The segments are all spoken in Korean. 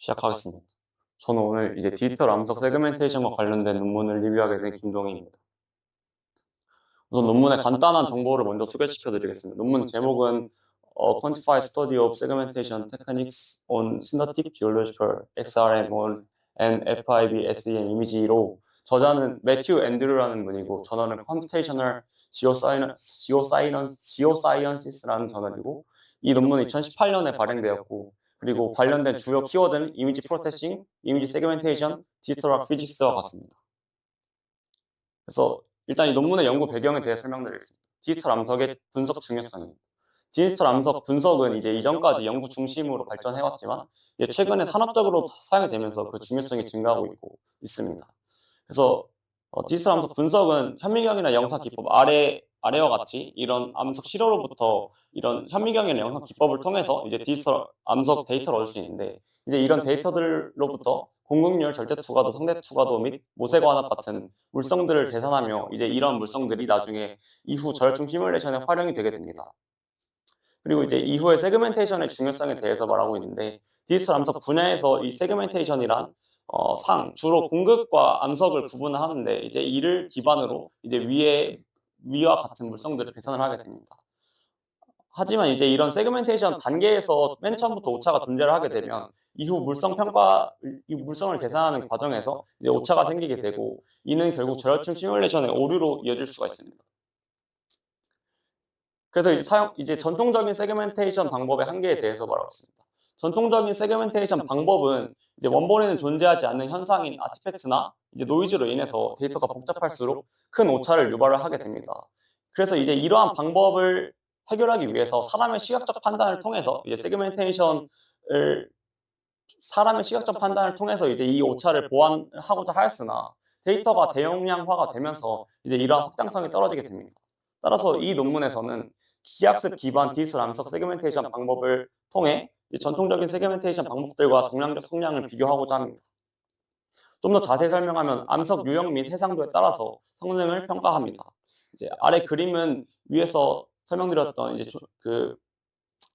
시작하겠습니다. 저는 오늘 이제 디지털 암석 세그멘테이션과 관련된 논문을 리뷰하게 된 김동희입니다. 우선 논문의 간단한 정보를 먼저 소개시켜 드리겠습니다. 논문 제목은 Quantified Study of Segmentation Techniques on Synthetic Geological XRM on and FIB SEM 이미지로 저자는 매튜 앤드류라는 분이고 저널은 Computational Geosciences라는 저널이고 이 논문은 2018년에 발행되었고 그리고 관련된 주요 키워드는 이미지 프로세싱, 이미지 세그멘테이션, 디지털 피직스와 같습니다. 그래서 일단 이 논문의 연구 배경에 대해 설명드리겠습니다. 디지털 암석의 분석 중요성입니다. 디지털 암석 분석은 이제 이전까지 연구 중심으로 발전해왔지만 최근에 산업적으로 사용이 되면서 그 중요성이 증가하고 있습니다. 그래서 디지털 암석 분석은 현미경이나 영상 기법 아래와 같이 이런 암석 시료로부터 이런 현미경이나 영상 기법을 통해서 이제 디지털 암석 데이터를 얻을 수 있는데 이제 이런 데이터들로부터 공극률, 절대 투과도, 상대 투과도 및 모세관압 같은 물성들을 계산하며 이제 이런 물성들이 나중에 이후 저혈중 시뮬레이션에 활용이 되게 됩니다. 그리고 이제 이후에 세그멘테이션의 중요성에 대해서 말하고 있는데 디지털 암석 분야에서 이 세그멘테이션이란 주로 공극과 암석을 구분하는데 이제 이를 기반으로 이제 위와 같은 물성들을 계산을 하게 됩니다. 하지만 이제 이런 세그멘테이션 단계에서 맨 처음부터 오차가 존재를 하게 되면 이후 이 물성을 계산하는 과정에서 이제 오차가 생기게 되고 이는 결국 저혈중 시뮬레이션의 오류로 이어질 수가 있습니다. 그래서 이제 전통적인 세그멘테이션 방법의 한계에 대해서 말하고 있습니다. 전통적인 세그멘테이션 방법은 이제 원본에는 존재하지 않는 현상인 아티팩트나 이제 노이즈로 인해서 데이터가 복잡할수록 큰 오차를 유발을 하게 됩니다. 그래서 이제 이러한 방법을 해결하기 위해서 사람의 시각적 판단을 통해서 이제 사람의 시각적 판단을 통해서 이제 이 오차를 보완하고자 하였으나 데이터가 대용량화가 되면서 이제 이러한 확장성이 떨어지게 됩니다. 따라서 이 논문에서는 기하학습 기반 디지털 암석 세그멘테이션 방법을 통해 전통적인 세그멘테이션 방법들과 정량적 성량을 비교하고자 합니다. 좀 더 자세히 설명하면 암석 유형 및 해상도에 따라서 성능을 평가합니다. 이제 아래 그림은 위에서 설명드렸던 이제 그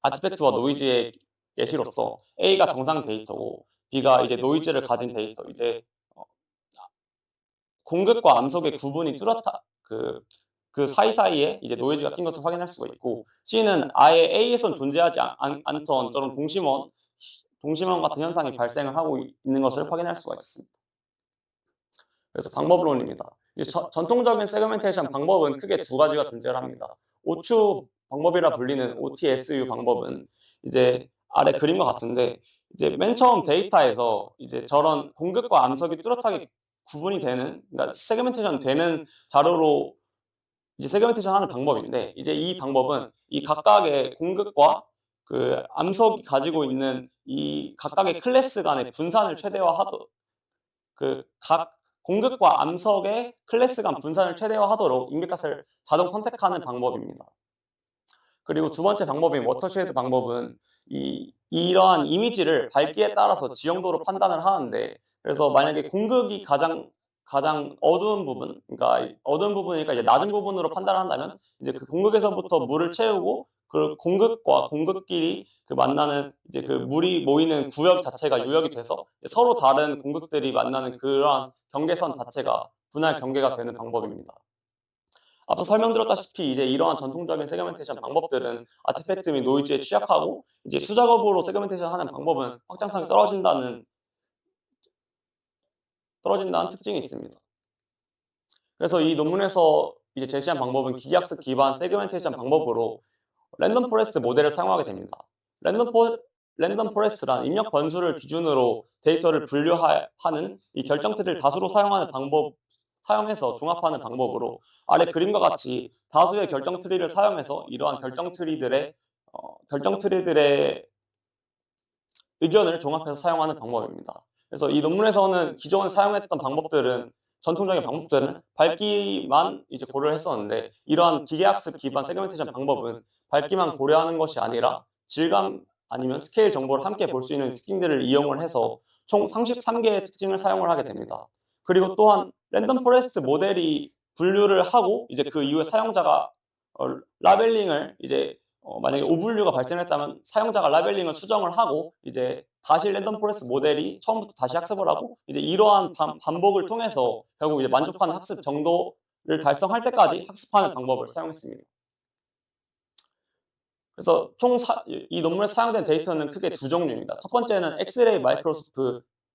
아티팩트와 노이즈의 예시로서 A가 정상 데이터고 B가 이제 노이즈를 가진 데이터. 이제 공극과 암석의 구분이 뚜렷한 그 사이사이에 이제 노이즈가 낀 것을 확인할 수가 있고 C는 아예 A에선 존재하지 않던 저런 동심원 같은 현상이 발생을 하고 있는 것을 확인할 수가 있습니다. 그래서 방법론입니다. 전통적인 세그멘테이션 방법은 크게 두 가지가 존재를 합니다. 오추 방법이라 불리는 OTSU 방법은 이제 아래 그림과 같은데 이제 맨 처음 데이터에서 이제 저런 공극과 암석이 뚜렷하게 구분이 되는, 그러니까 세그멘테이션 되는 자료로 이제 세그멘테이션 하는 방법인데 이제 이 방법은 이 각각의 공극과 그 암석이 가지고 있는 이 각각의 클래스 간의 분산을 최대화하도록 각 공극과 암석의 클래스 간 분산을 최대화하도록 인백값을 자동 선택하는 방법입니다. 그리고 두 번째 방법인 워터쉐드 방법은 이러한 이미지를 밝기에 따라서 지형도로 판단을 하는데 그래서 만약에 공극이 가장 어두운 부분, 그러니까 어두운 부분이니까 이제 낮은 부분으로 판단을 한다면 이제 그 공극에서부터 물을 채우고 그 공극과 공극끼리 그 만나는 이제 그 물이 모이는 구역 자체가 유역이 돼서 서로 다른 공극들이 만나는 그러한 경계선 자체가 분할 경계가 되는 방법입니다. 앞서 설명드렸다시피 이제 이러한 전통적인 세그멘테이션 방법들은 아티팩트 및 노이즈에 취약하고 이제 수작업으로 세그멘테이션 하는 방법은 확장성이 떨어진다는 특징이 있습니다. 그래서 이 논문에서 이제 제시한 방법은 기계학습 기반 세그멘테이션 방법으로 랜덤 포레스트 모델을 사용하게 됩니다. 랜덤 포레스트란 입력 번수를 기준으로 데이터를 분류하는 이 결정트리를 다수로 사용해서 종합하는 방법으로 아래 그림과 같이 다수의 결정트리를 사용해서 이러한 결정트리들의 의견을 종합해서 사용하는 방법입니다. 그래서 이 논문에서는 기존에 사용했던 전통적인 방법들은 밝기만 이제 고려를 했었는데 이러한 기계학습 기반 세그멘테이션 방법은 밝기만 고려하는 것이 아니라 질감 아니면 스케일 정보를 함께 볼 수 있는 특징들을 이용을 해서 총 33개의 특징을 사용을 하게 됩니다. 그리고 또한 랜덤 포레스트 모델이 분류를 하고 이제 그 이후에 사용자가 라벨링을 이제 만약에 오분류가 발생했다면 사용자가 라벨링을 수정을 하고 이제 다시 랜덤 포레스트 모델이 처음부터 다시 학습을 하고 이제 이러한 반복을 통해서 결국 이제 만족하는 학습 정도를 달성할 때까지 학습하는 방법을 사용했습니다. 그래서 이 논문에 사용된 데이터는 크게 두 종류입니다. 첫 번째는 엑스레이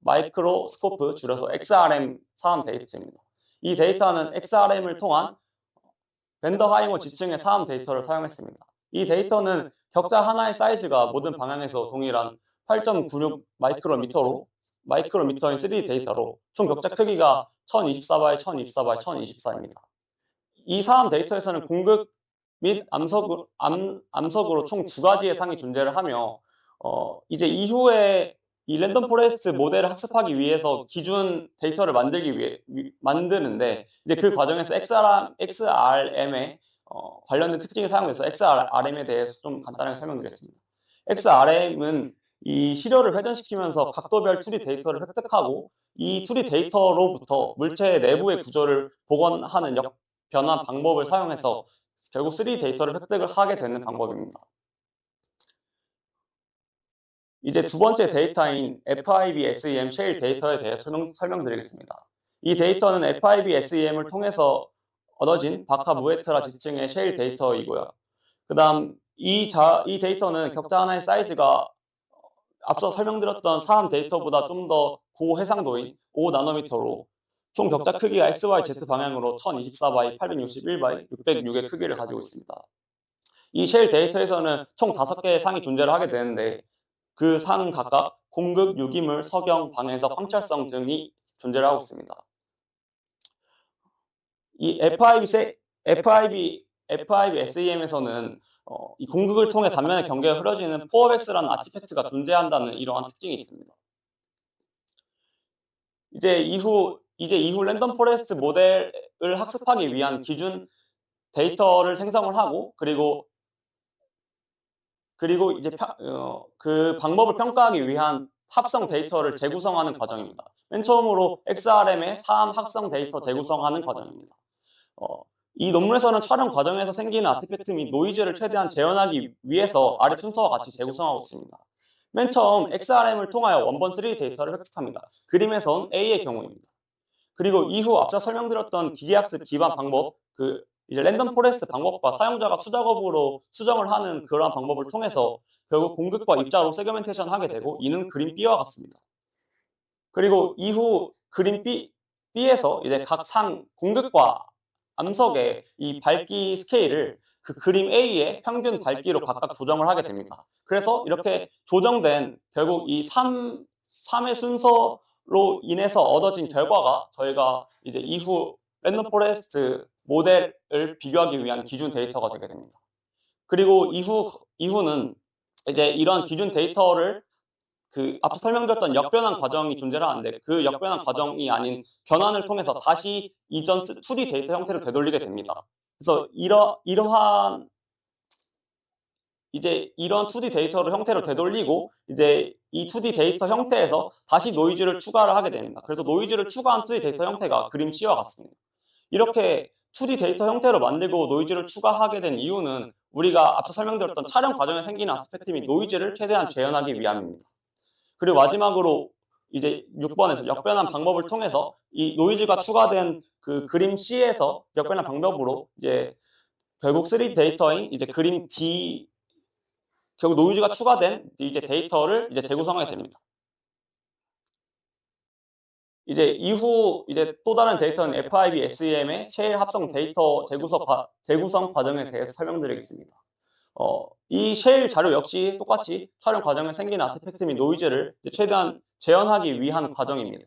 마이크로스코프 줄여서 XRM 사암 데이터입니다. 이 데이터는 XRM을 통한 벤더하이머 지층의 사암 데이터를 사용했습니다. 이 데이터는 격자 하나의 사이즈가 모든 방향에서 동일한 8.96 마이크로미터인 3D 데이터로 총 격자 크기가 1024 x 1024 x 1024입니다. 이 사암 데이터에서는 공극 및 암석으로 총 두 가지의 상이 존재를 하며 이제 이후에 이 랜덤 포레스트 모델을 학습하기 위해서 기준 데이터를 만드는데 이제 그 과정에서 XRM에 관련된 특징이 사용돼서 XRM에 대해서 좀 간단하게 설명드리겠습니다. XRM은 이 시료를 회전시키면서 각도별 2D 데이터를 획득하고 이 2D 데이터로부터 물체의 내부의 구조를 복원하는 변환 방법을 사용해서 결국 3D 데이터를 획득을 하게 되는 방법입니다. 이제 두 번째 데이터인 FIB-SEM 셰일 데이터에 대해서 설명드리겠습니다. 이 데이터는 FIB-SEM을 통해서 얻어진 바카-무에트라 지층의 셰일 데이터이고요. 그 다음 이 데이터는 격자 하나의 사이즈가 앞서 설명드렸던 사암 데이터보다 좀 더 고해상도인 5나노미터로 총 격자 크기가 XYZ 방향으로 1024 x 861 x 606의 크기를 가지고 있습니다. 이 셰일 데이터에서는 총 5개의 상이 존재를 하게 되는데 그 상은 각각 공극, 유기물, 석영, 방해석, 황철성 등이 존재를 하고 있습니다. 이 FIB-SEM에서는 이 공극을 통해 단면의 경계가 흐려지는 포어백스라는 아티팩트가 존재한다는 이러한 특징이 있습니다. 이제 이후 랜덤 포레스트 모델을 학습하기 위한 기준 데이터를 생성을 하고 그리고 이제 그 방법을 평가하기 위한 합성 데이터를 재구성하는 과정입니다. 맨 처음으로 XRM의 사암 합성 데이터 재구성하는 과정입니다. 이 논문에서는 촬영 과정에서 생기는 아티팩트 및 노이즈를 최대한 재현하기 위해서 아래 순서와 같이 재구성하고 있습니다. 맨 처음 XRM을 통하여 원본 3D 데이터를 획득합니다. 그림에선 A의 경우입니다. 그리고 이후 앞서 설명드렸던 기계학습 기반 방법, 이제 랜덤 포레스트 방법과 사용자가 수작업으로 수정을 하는 그러한 방법을 통해서 결국 공극과 입자로 세그멘테이션 하게 되고 이는 그림 B와 같습니다. 그리고 이후 그림 B에서 이제 각 상 공극과 암석의 이 밝기 스케일을 그 그림 A의 평균 밝기로 각각 조정을 하게 됩니다. 그래서 이렇게 조정된 결국 이 3의 순서로 인해서 얻어진 결과가 저희가 이제 이후 랜덤 포레스트 모델을 비교하기 위한 기준 데이터가 되게 됩니다. 그리고 이후는 이제 이런 기준 데이터를 앞서 설명드렸던 역변환 과정이 존재를 하는데 그 역변환 과정이 아닌 변환을 통해서 다시 이전 2D 데이터 형태를 되돌리게 됩니다. 그래서 이러한 2D 데이터를 형태를 되돌리고 이제 이 2D 데이터 형태에서 다시 노이즈를 추가를 하게 됩니다. 그래서 노이즈를 추가한 2D 데이터 형태가 그림 C와 같습니다. 이렇게 2D 데이터 형태로 만들고 노이즈를 추가하게 된 이유는 우리가 앞서 설명드렸던 촬영 과정에 생기는 아티팩트 및 노이즈를 최대한 재현하기 위함입니다. 그리고 마지막으로 이제 6번에서 역변환 방법을 통해서 이 노이즈가 추가된 그 그림 C에서 역변환 방법으로 이제 결국 3D 데이터인 이제 그림 D 결국 노이즈가 추가된 이제 데이터를 이제 재구성하게 됩니다. 이제 이후 이제 또 다른 데이터는 FIB-SEM의 셰일 합성 데이터 재구성 과정에 대해서 설명드리겠습니다. 이 셰일 자료 역시 똑같이 촬영 과정에 생기는 아티팩트 및 노이즈를 최대한 재현하기 위한 과정입니다.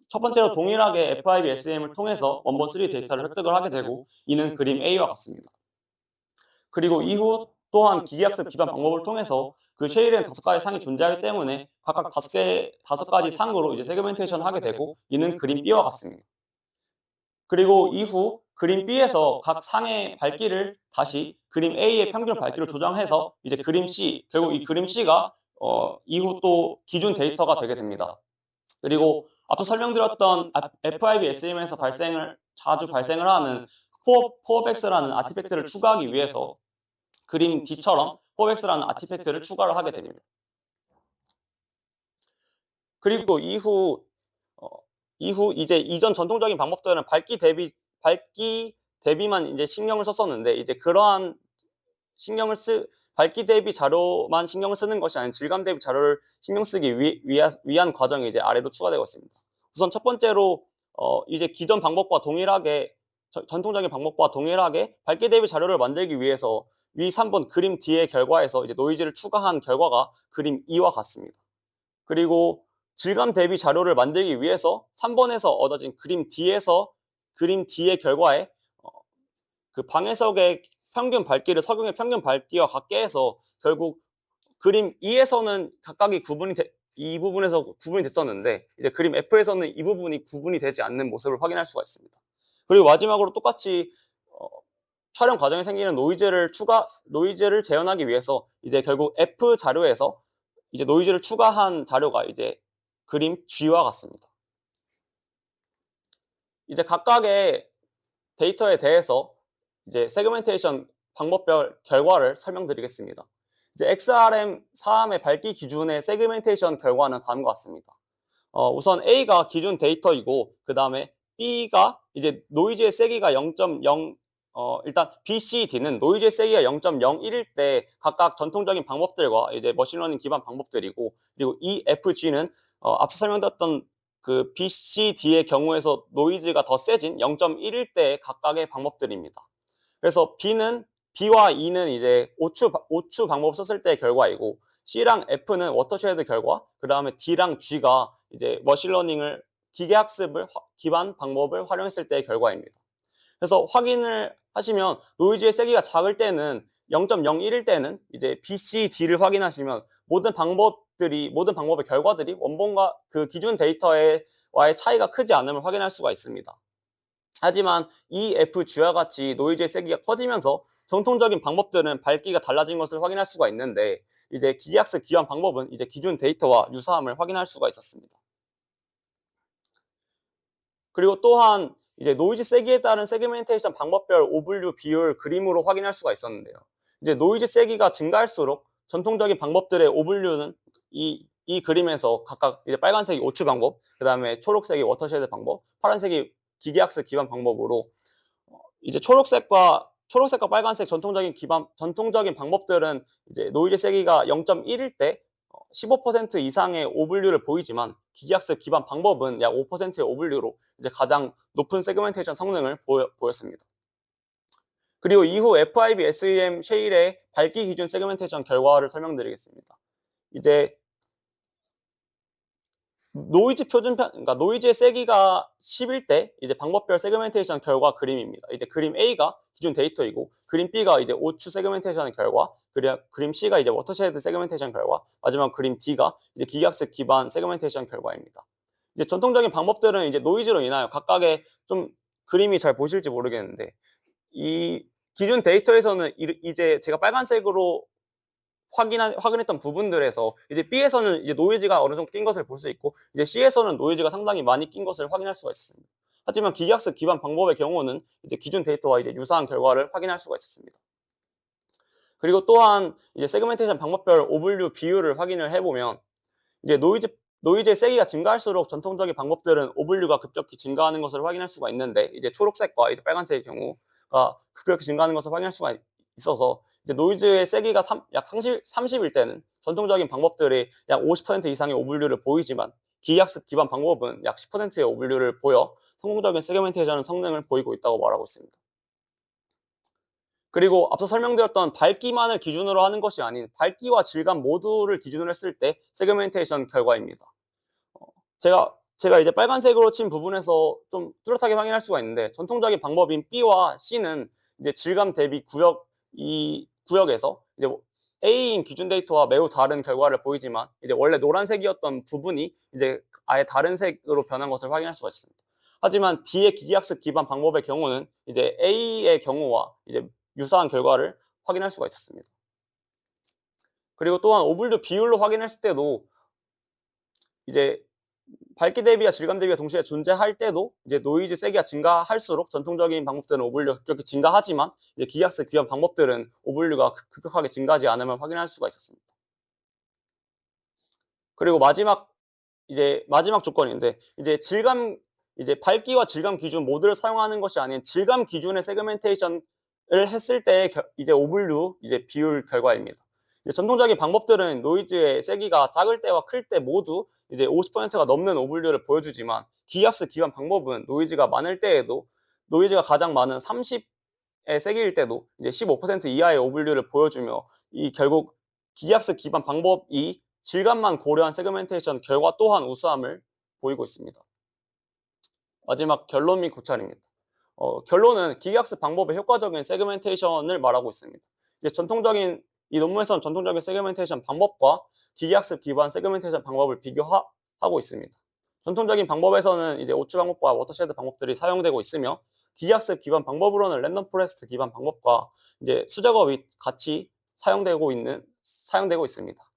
첫 번째로 동일하게 FIB-SEM을 통해서 원본 3D 데이터를 획득을 하게 되고 이는 그림 A와 같습니다. 그리고 이후 또한 기계학습 기반 방법을 통해서 그 셰일에는 5가지 상이 존재하기 때문에 각각 5가지 상으로 이제 세그멘테이션 하게 되고 이는 그림 B와 같습니다. 그리고 이후 그림 B에서 각 상의 밝기를 다시 그림 A의 평균 밝기로 조정해서 이제 그림 C, 결국 이 그림 C가 이후 또 기준 데이터가 되게 됩니다. 그리고 앞서 설명드렸던 FIB-SEM에서 자주 발생을 하는 포어백스라는 아티팩트를 추가하기 위해서 그림 D처럼 4x라는 아티팩트를 추가를 하게 됩니다. 그리고 이후 이제 이전 전통적인 방법들은 밝기 대비만 이제 신경을 썼었는데, 이제 그러한 밝기 대비 자료만 신경을 쓰는 것이 아닌 질감 대비 자료를 신경 쓰기 위한 과정이 이제 아래도 추가되고 있습니다. 우선 첫 번째로 이제 기존 방법과 동일하게 전통적인 방법과 동일하게 밝기 대비 자료를 만들기 위해서 위 3번 그림 D의 결과에서 이제 노이즈를 추가한 결과가 그림 E와 같습니다. 그리고 질감 대비 자료를 만들기 위해서 3번에서 얻어진 그림 D의 결과에 그 방해석의 평균 밝기를 석영의 평균 밝기와 같게 해서 결국 그림 E에서는 각각이 이 부분에서 구분이 됐었는데, 이제 그림 F에서는 이 부분이 구분이 되지 않는 모습을 확인할 수가 있습니다. 그리고 마지막으로 똑같이 촬영 과정에 생기는 노이즈를 재현하기 위해서 이제 결국 F 자료에서 이제 노이즈를 추가한 자료가 이제 그림 G와 같습니다. 이제 각각의 데이터에 대해서 이제 세그멘테이션 방법별 결과를 설명드리겠습니다. 이제 XRM 사암의 밝기 기준의 세그멘테이션 결과는 다음과 같습니다. 우선 A가 기준 데이터이고, 그 다음에 B가 이제 노이즈의 세기가 0.0, 일단 B, C, D는 노이즈의 세기가 0.01일 때 각각 전통적인 방법들과 이제 머신러닝 기반 방법들이고, 그리고 E, F, G는 앞서 설명드렸던 그 B, C, D의 경우에서 노이즈가 더 세진 0.1일 때 각각의 방법들입니다. 그래서 B와 E는 이제 오추 방법을 썼을 때의 결과이고, C랑 F는 워터쉐드 결과, 그 다음에 D랑 G가 이제 머신러닝을 기계학습을 기반 방법을 활용했을 때의 결과입니다. 그래서 확인을 하시면 노이즈의 세기가 작을 때는 0.01일 때는 이제 B, C, D를 확인하시면 모든 방법의 결과들이 원본과 그 기준 데이터와의 차이가 크지 않음을 확인할 수가 있습니다. 하지만 E, F, G와 같이 노이즈의 세기가 커지면서 전통적인 방법들은 밝기가 달라진 것을 확인할 수가 있는데, 이제 기계학습 기반 방법은 이제 기준 데이터와 유사함을 확인할 수가 있었습니다. 그리고 또한 이제 노이즈 세기에 따른 세그멘테이션 방법별 오분류 비율 그림으로 확인할 수가 있었는데요. 이제 노이즈 세기가 증가할수록 전통적인 방법들의 오분류는 이 그림에서 각각 이제 빨간색이 오추 방법, 그 다음에 초록색이 워터쉐드 방법, 파란색이 기계학습 기반 방법으로 이제 초록색과 빨간색 전통적인 방법들은 이제 노이즈 세기가 0.1일 때 15% 이상의 오분류를 보이지만, 기계학습 기반 방법은 약 5%의 오분류로 이제 가장 높은 세그멘테이션 성능을 보였습니다. 그리고 이후 FIB SEM 쉐일의 밝기 기준 세그멘테이션 결과를 설명드리겠습니다. 이제 그러니까 노이즈의 세기가 10일 때 이제 방법별 세그멘테이션 결과 그림입니다. 이제 그림 A가 기준 데이터이고, 그림 B가 이제 오추 세그멘테이션 결과, 그림 C가 이제 워터쉐드 세그멘테이션 결과, 마지막 그림 D가 이제 기계학습 기반 세그멘테이션 결과입니다. 이제 전통적인 방법들은 이제 노이즈로 인하여 각각의 좀 그림이 잘 보실지 모르겠는데, 이 기준 데이터에서는 이제 제가 빨간색으로 확인했던 부분들에서 이제 B에서는 이제 노이즈가 어느 정도 낀 것을 볼 수 있고, 이제 C에서는 노이즈가 상당히 많이 낀 것을 확인할 수가 있었습니다. 하지만 기계학습 기반 방법의 경우는 이제 기준 데이터와 이제 유사한 결과를 확인할 수가 있었습니다. 그리고 또한 이제 세그멘테이션 방법별 오분류 비율을 확인을 해보면, 이제 노이즈의 세기가 증가할수록 전통적인 방법들은 오분류가 급격히 증가하는 것을 확인할 수가 있는데, 이제 초록색과 이제 빨간색의 경우가 급격히 증가하는 것을 확인할 수가 있어서 이제 노이즈의 세기가 약 30일 때는 전통적인 방법들이 약 50% 이상의 오분류를 보이지만, 기계학습 기반 방법은 약 10%의 오분류를 보여 성공적인 세그멘테이션 성능을 보이고 있다고 말하고 있습니다. 그리고 앞서 설명드렸던 밝기만을 기준으로 하는 것이 아닌 밝기와 질감 모두를 기준으로 했을 때 세그멘테이션 결과입니다. 제가 이제 빨간색으로 친 부분에서 좀 뚜렷하게 확인할 수가 있는데, 전통적인 방법인 B와 C는 이제 질감 대비 이 구역에서 이제 A인 기준 데이터와 매우 다른 결과를 보이지만, 이제 원래 노란색이었던 부분이 이제 아예 다른 색으로 변한 것을 확인할 수가 있습니다. 하지만 D의 기계학습 기반 방법의 경우는 이제 A의 경우와 이제 유사한 결과를 확인할 수가 있었습니다. 그리고 또한 오분류 비율로 확인했을 때도 이제 밝기 대비와 질감 대비가 동시에 존재할 때도 이제 노이즈 세기가 증가할수록 전통적인 방법들은 오블류가 그렇게 증가하지만 이제 기계학습 기반 방법들은 오블류가 급격하게 증가하지 않으면 확인할 수가 있었습니다. 그리고 마지막 조건인데 이제 밝기와 질감 기준 모두를 사용하는 것이 아닌 질감 기준의 세그멘테이션을 했을 때의 이제 오블류 이제 비율 결과입니다. 이제 전통적인 방법들은 노이즈의 세기가 작을 때와 클 때 모두 이제 50%가 넘는 오블류를 보여주지만 기압습 기반 방법은 노이즈가 많을 때에도 노이즈가 가장 많은 30의 세기일 때도 이제 15% 이하의 오블류를 보여주며 이 결국 기압습 기반 방법이 질감만 고려한 세그멘테이션 결과 또한 우수함을 보이고 있습니다. 마지막 결론 및 고찰입니다. 결론은 기계학습 방법의 효과적인 세그멘테이션을 말하고 있습니다. 이제 이 논문에서는 전통적인 세그멘테이션 방법과 기계학습 기반 세그멘테이션 방법을 비교하고 있습니다. 전통적인 방법에서는 이제 오츠 방법과 워터쉐드 방법들이 사용되고 있으며 기계학습 기반 방법으로는 랜덤 포레스트 기반 방법과 이제 수작업이 같이 사용되고 있습니다.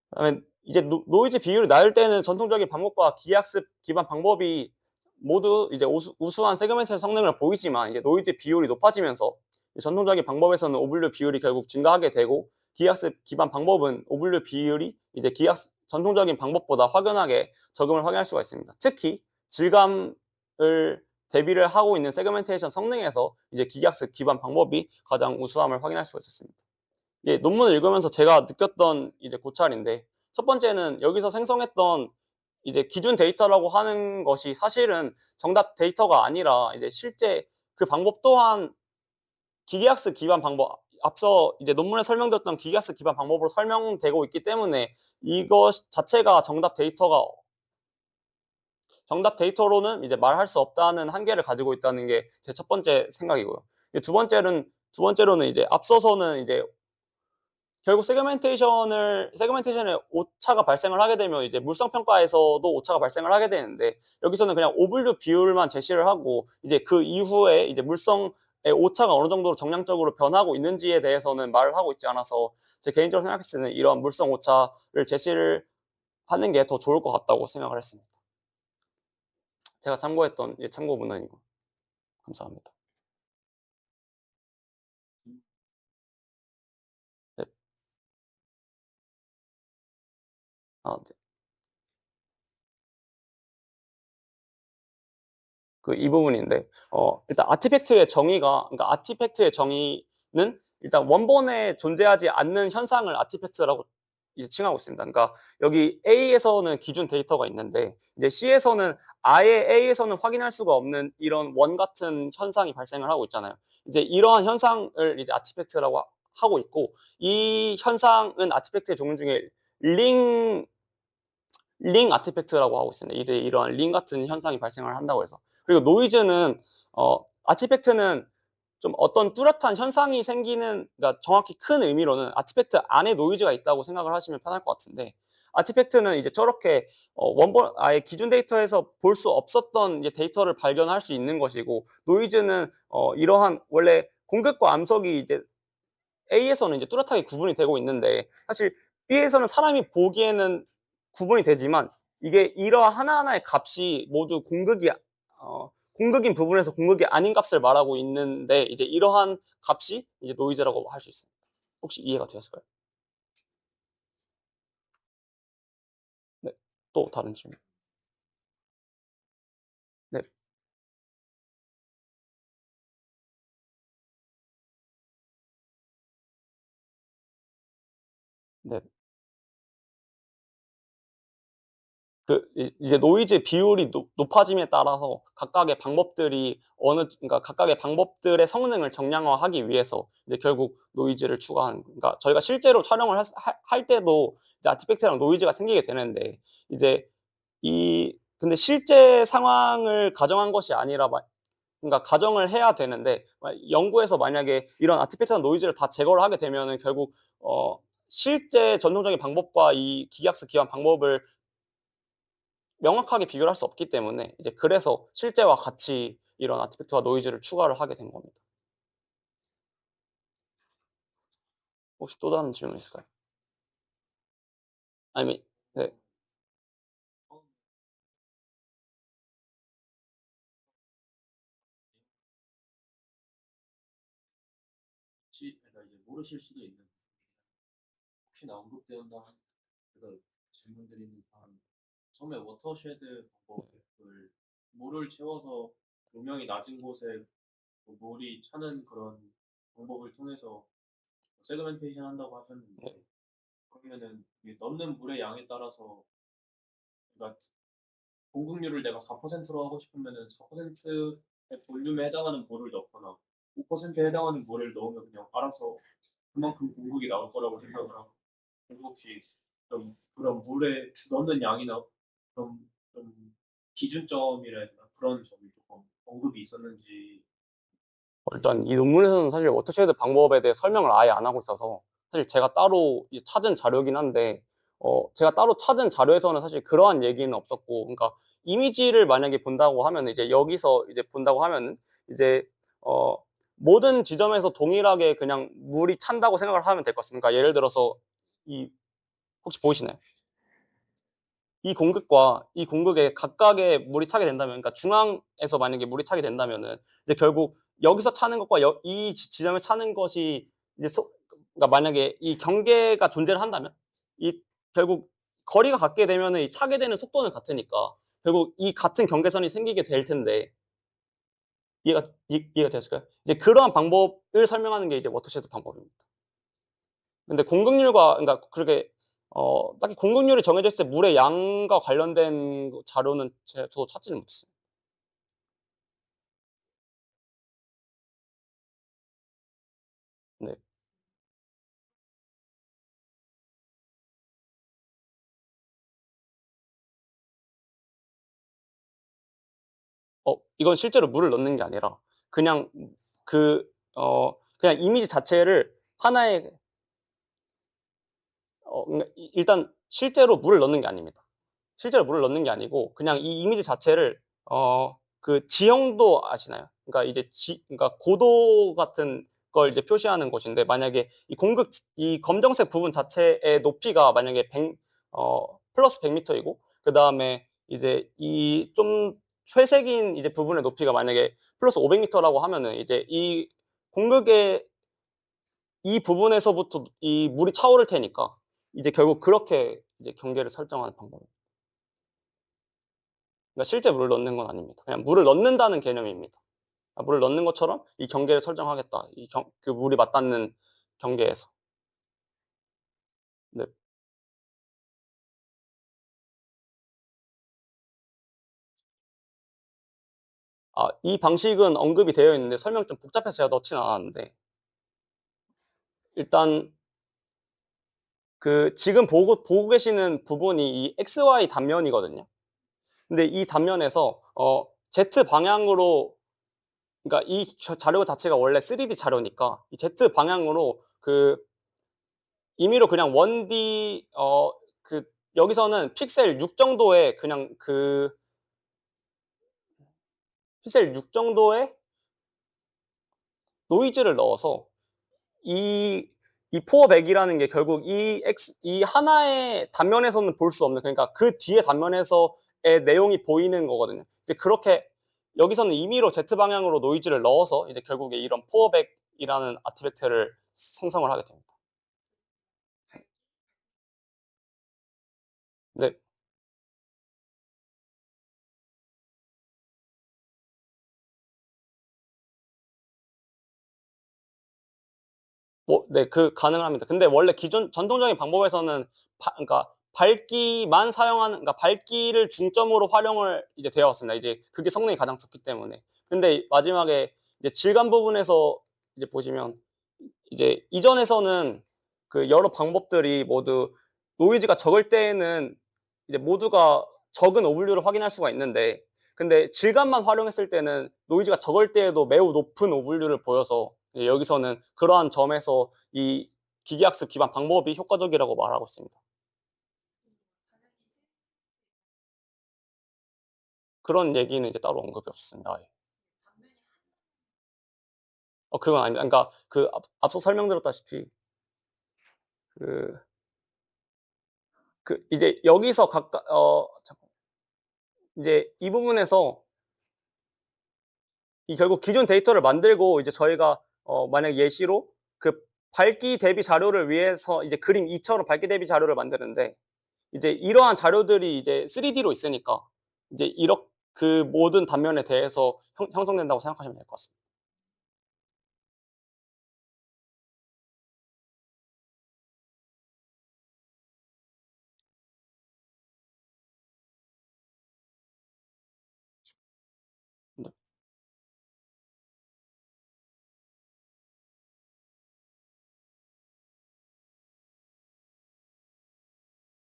그다음에 이제 노이즈 비율이 낮을 때는 전통적인 방법과 기하학습 기반 방법이 모두 이제 우수한 세그멘테이션 성능을 보이지만 이제 노이즈 비율이 높아지면서 전통적인 방법에서는 오블류 비율이 결국 증가하게 되고 기하학습 기반 방법은 오블류 비율이 이제 전통적인 방법보다 확연하게 적음을 확인할 수가 있습니다. 특히 질감을 대비를 하고 있는 세그멘테이션 성능에서 이제 기하학습 기반 방법이 가장 우수함을 확인할 수가 있었습니다. 예, 논문을 읽으면서 제가 느꼈던 이제 고찰인데 첫 번째는 여기서 생성했던 이제 기준 데이터라고 하는 것이 사실은 정답 데이터가 아니라 이제 실제 그 방법 또한 기계학습 기반 방법 앞서 이제 논문에 설명드렸던 기계학습 기반 방법으로 설명되고 있기 때문에 이것 자체가 정답 데이터로는 이제 말할 수 없다는 한계를 가지고 있다는 게 제 첫 번째 생각이고요. 두 번째로는 이제 앞서서는 이제 결국 세그멘테이션에 오차가 발생을 하게 되면 이제 물성 평가에서도 오차가 발생을 하게 되는데 여기서는 그냥 오블류 비율만 제시를 하고 이제 그 이후에 이제 물성의 오차가 어느 정도로 정량적으로 변하고 있는지에 대해서는 말을 하고 있지 않아서 제 개인적으로 생각했을 때는 이러한 물성 오차를 제시를 하는 게 더 좋을 것 같다고 생각을 했습니다. 제가 참고했던 참고 문헌이고 감사합니다. 네. 네. 이 부분인데 일단 그러니까 아티팩트의 정의는 일단 원본에 존재하지 않는 현상을 아티팩트라고 이제 칭하고 있습니다. 그러니까 여기 A에서는 기준 데이터가 있는데 이제 C에서는 아예 A에서는 확인할 수가 없는 이런 원 같은 현상이 발생을 하고 있잖아요. 이제 이러한 현상을 이제 아티팩트라고 하고 있고 이 현상은 아티팩트의 종류 중에 링 아티팩트라고 하고 있습니다. 이러한 링 같은 현상이 발생을 한다고 해서. 그리고 노이즈는 아티팩트는 좀 어떤 뚜렷한 현상이 생기는, 그러니까 정확히 큰 의미로는 아티팩트 안에 노이즈가 있다고 생각을 하시면 편할 것 같은데, 아티팩트는 이제 저렇게 원본 아예 기준 데이터에서 볼 수 없었던 데이터를 발견할 수 있는 것이고, 노이즈는 이러한 원래 공급과 암석이 이제 A에서는 이제 뚜렷하게 구분이 되고 있는데 사실 B에서는 사람이 보기에는 구분이 되지만 이게 이러한 하나하나의 값이 모두 공극인 부분에서 공극이 아닌 값을 말하고 있는데 이제 이러한 값이 이제 노이즈라고 할 수 있습니다. 혹시 이해가 되셨을까요? 네. 또 다른 질문. 네. 네. 이제 노이즈 비율이 높아짐에 따라서 그러니까 각각의 방법들의 성능을 정량화하기 위해서 이제 결국 노이즈를 추가하는, 그러니까 저희가 실제로 촬영을 할 때도 이제 아티팩트랑 노이즈가 생기게 되는데 이제 근데 실제 상황을 가정한 것이 아니라 그러니까 가정을 해야 되는데 연구에서 만약에 이런 아티팩트랑 노이즈를 다 제거를 하게 되면은 결국 실제 전통적인 방법과 이 기계학습 기반 방법을 명확하게 비교를 할 수 없기 때문에 이제 그래서 실제와 같이 이런 아티팩트와 노이즈를 추가를 하게 된 겁니다. 혹시 또 다른 질문 있을까요? 아니면 네. 그러니까 이제 모르실 수도 있는 혹시나 언급되었나 그래서 질문 드리는 사람 처음에 워터쉐드 방법을 물을 채워서 조명이 낮은 곳에 물이 차는 그런 방법을 통해서 세그멘테이션 한다고 하셨는데 그러면은 이 넣는 물의 양에 따라서 그러니까 공급률을 내가 4%로 하고 싶으면은 4%의 볼륨에 해당하는 물을 넣거나 5%에 해당하는 물을 넣으면 그냥 알아서 그만큼 공급이 나올 거라고 생각을 하고 그리고 혹시 좀 그런 물에 넣는 양이나 좀 기준점이라 해야 되나 그런 점이 조금 언급이 있었는지 일단 이 논문에서는 사실 워터쉐드 방법에 대해 설명을 아예 안 하고 있어서 사실 제가 따로 찾은 자료긴 한데 제가 따로 찾은 자료에서는 사실 그러한 얘기는 없었고 그러니까 이미지를 만약에 본다고 하면 이제 여기서 이제 본다고 하면 이제 어, 모든 지점에서 동일하게 그냥 물이 찬다고 생각을 하면 될 것 같습니다. 그러니까 예를 들어서 이 혹시 보이시나요? 이 공극과 이 공극에 각각의 물이 차게 된다면, 그러니까 중앙에서 만약에 물이 차게 된다면은 이제 결국 여기서 차는 것과 이 지점에 차는 것이 이제 그러니까 만약에 이 경계가 존재를 한다면 이 결국 거리가 같게 되면은 이 차게 되는 속도는 같으니까 결국 이 같은 경계선이 생기게 될 텐데 이해가 되셨을까요? 이제 그러한 방법을 설명하는 게 이제 워터쉐드 방법입니다. 근데 공급률과 그러니까 그렇게 딱히 공급률이 정해졌을 때 물의 양과 관련된 자료는 저도 찾지는 못했어요. 네. 이건 실제로 물을 넣는 게 아니라 그냥 그냥 이미지 자체를 하나의 일단 실제로 물을 넣는 게 아닙니다. 실제로 물을 넣는 게 아니고 그냥 이 이미지 자체를 그 지형도 아시나요? 그러니까 이제 그러니까 고도 같은 걸 이제 표시하는 곳인데 만약에 이 검정색 부분 자체의 높이가 만약에 플러스 100m이고 그 다음에 이제 이 좀 회색인 이제 부분의 높이가 만약에 플러스 500m라고 하면은 이제 이 공극의 이 부분에서부터 이 물이 차오를 테니까 이제 결국 그렇게 이제 경계를 설정하는 방법입니다. 그러니까 실제 물을 넣는 건 아닙니다. 그냥 물을 넣는다는 개념입니다. 물을 넣는 것처럼 이 경계를 설정하겠다. 그 물이 맞닿는 경계에서. 네. 이 방식은 언급이 되어 있는데 설명 좀 복잡해서 제가 넣지는 않았는데 일단 그 지금 보고 계시는 부분이 이 XY 단면이거든요. 근데 이 단면에서 Z 방향으로 그러니까 이 자료 자체가 원래 3D 자료니까 이 Z 방향으로 그 임의로 그냥 1D 그 여기서는 픽셀 6 정도의 그냥 그 픽셀 6 정도의 노이즈를 넣어서 이 포어백이라는 게 결국 이 하나의 단면에서는 볼 수 없는 그러니까 그 뒤에 단면에서의 내용이 보이는 거거든요. 이제 그렇게 여기서는 임의로 Z 방향으로 노이즈를 넣어서 이제 결국에 이런 포어백이라는 아티팩트를 생성을 하게 됩니다. 네, 네, 가능합니다. 근데 원래 전통적인 방법에서는 그러니까 밝기만 사용하는, 그러니까 밝기를 중점으로 활용을 이제 되어 왔습니다. 이제 그게 성능이 가장 좋기 때문에. 근데 마지막에 이제 질감 부분에서 이제 보시면 이제 이전에서는 그 여러 방법들이 모두 노이즈가 적을 때에는 이제 모두가 적은 오블류를 확인할 수가 있는데 근데 질감만 활용했을 때는 노이즈가 적을 때에도 매우 높은 오블류를 보여서 여기서는 그러한 점에서 이 기계학습 기반 방법이 효과적이라고 말하고 있습니다. 그런 얘기는 이제 따로 언급이 없습니다. 예. 그건 아닙니다. 그러니까 앞서 설명드렸다시피 그, 이제 여기서 이제 이 부분에서 이 결국 기존 데이터를 만들고 이제 저희가 만약 예시로 그 밝기 대비 자료를 위해서 이제 그림 2처럼 밝기 대비 자료를 만드는데 이제 이러한 자료들이 이제 3D로 있으니까 이제 그 모든 단면에 대해서 형성된다고 생각하시면 될 것 같습니다.